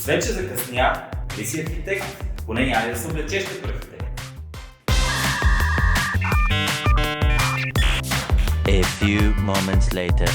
Освен, че закъсня, ти си архитект, поне няма да се облечеш като архитект. A few moments later.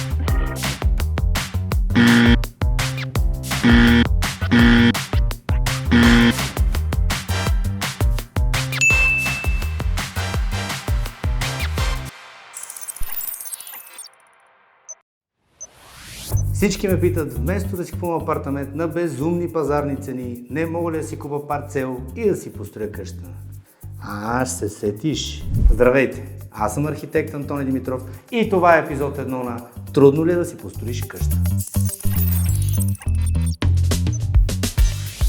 Всички ме питат, вместо да си купувам апартамент на безумни пазарни цени, не мога ли да си купа парцел и да си построя къща? Ще се сетиш. Здравейте, аз съм архитект Антони Димитров и това е епизод 1 на Трудно ли е да си построиш къща?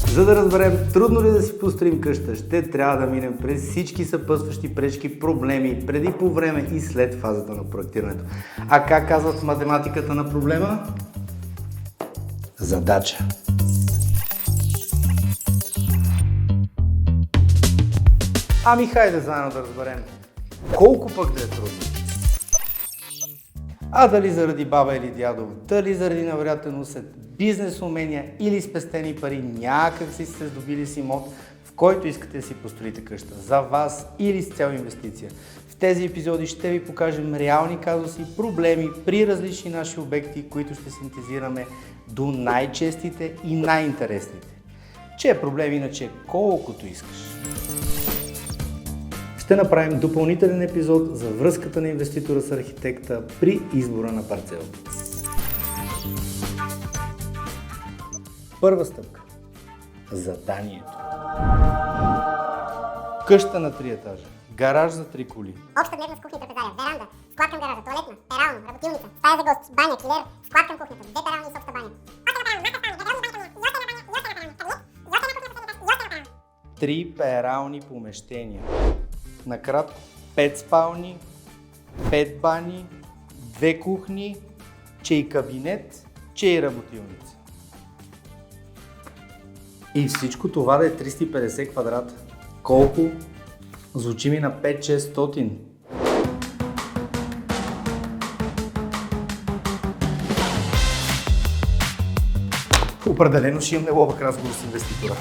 За да разберем трудно ли е да си построим къща, ще трябва да минем през всички съпътстващи пречки, проблеми, преди, по време и след фазата на проектирането. А как казват в математиката на проблема? Задача. Хайде заедно да разберем колко пък да е трудно. Дали заради баба или дядо, дали заради невероятен усет, бизнес умения или спестени пари, някак си сте здобили с имот, в който искате да си построите къща. За вас или с цел инвестиция. В тези епизоди ще ви покажем реални казуси, проблеми при различни наши обекти, които ще синтезираме до най-честите и най-интересните. Че е проблем иначе колкото искаш. Ще направим допълнителен епизод за връзката на инвеститора с архитекта при избора на парцел. Първа стъпка. Заданието. Къща на 3 етажа. Гараж за 3 коли. Обща дневна с кухня, трапезария, веранда, склад към гаража, тоалетна, перално, работилница, стая за гости, баня, килер, склад към кухнята, 2 перални и с обща баня. 3 перални помещения. Накратко, 5 спални, 5 бани, 2 кухни, че и кабинет, че и работилница. И всичко това да е 350 квадрата. Колко? Звучи ми на 5-600. Определено ще имам неловък разговор с инвеститора.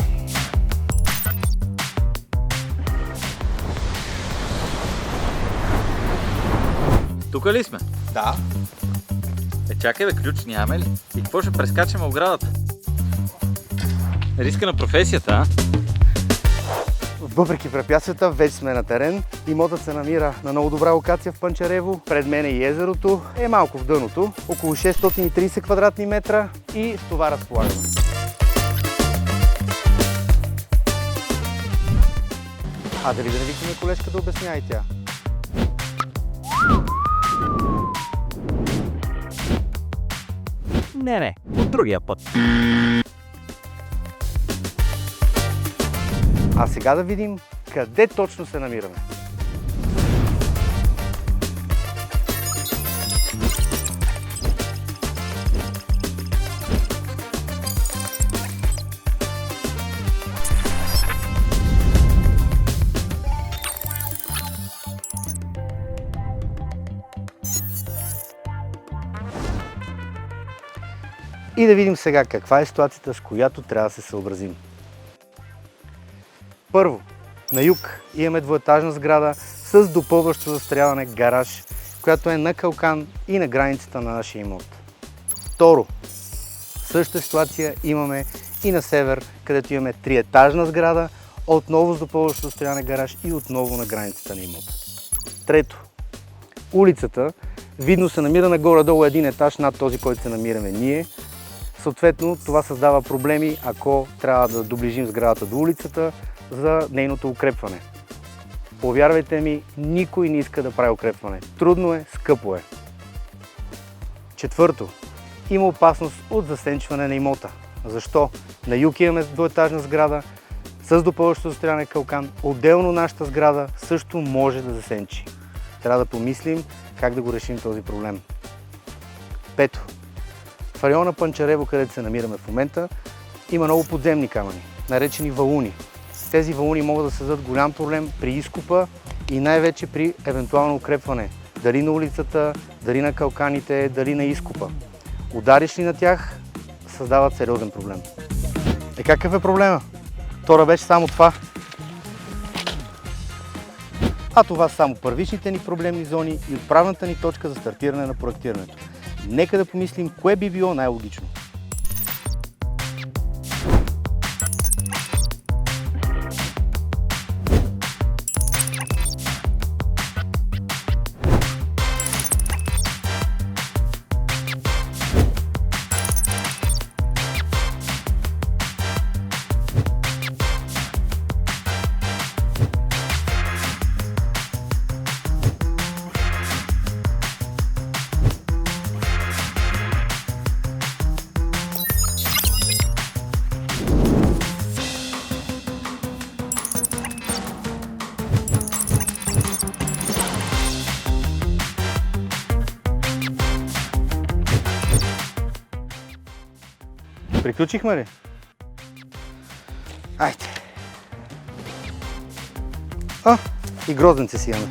Тук ли сме? Да. Чакай бе, ключ нямаме ли? И какво ще прескачаме оградата? Риска на професията, а? Въпреки препятствията, вече сме на терен. Имотът се намира на много добра локация в Панчарево. Пред мен е и езерото. Е малко в дъното. Около 630 квадратни метра и с това разполагаме. Дали да не викаме колежка да обясня и тя? Не, от другия път. А сега да видим къде точно се намираме. И да видим сега каква е ситуацията, с която трябва да се съобразим. Първо, на юг имаме двуетажна сграда с допълващо застрояване гараж, която е на калкан и на границата на нашия имот. Второ, същата ситуация имаме и на север, където имаме триетажна сграда, отново с допълващо застрояване гараж и отново на границата на имота. Трето, улицата видно се намира нагоре-долу един етаж над този, който се намираме ние. Съответно, това създава проблеми, ако трябва да доближим сградата до улицата за нейното укрепване. Повярвайте ми, никой не иска да прави укрепване. Трудно е, скъпо е. Четвърто, има опасност от засенчване на имота. Защо? На юг имаме двуетажна сграда с допълващо застрояване калкан. Отделно нашата сграда също може да засенчи. Трябва да помислим как да го решим този проблем. Пето, в района Панчарево, където се намираме в момента, има много подземни камъни, наречени валуни. Тези валуни могат да създадат голям проблем при изкопа и най-вече при евентуално укрепване. Дали на улицата, дали на калканите, дали на изкопа. Удариш ли на тях, създават сериозен проблем. Какъв е проблема? Тора беше само това. А това са само първичните ни проблемни зони и отправната ни точка за стартиране на проектирането. Нека да помислим кое би било най-логично. Приключихме ли? Айде! И грозденце си имаме.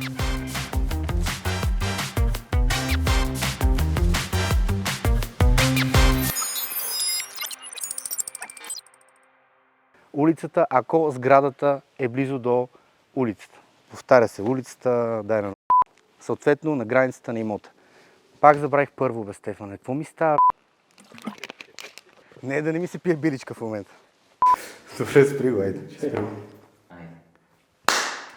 Улицата, ако сградата е близо до улицата. Повтаря се улицата, съответно на границата на имота. Пак забравих първо, бе, Стефане. Какво ми става? Не, да не ми се пие биричка в момента. Добре, спри го, айде.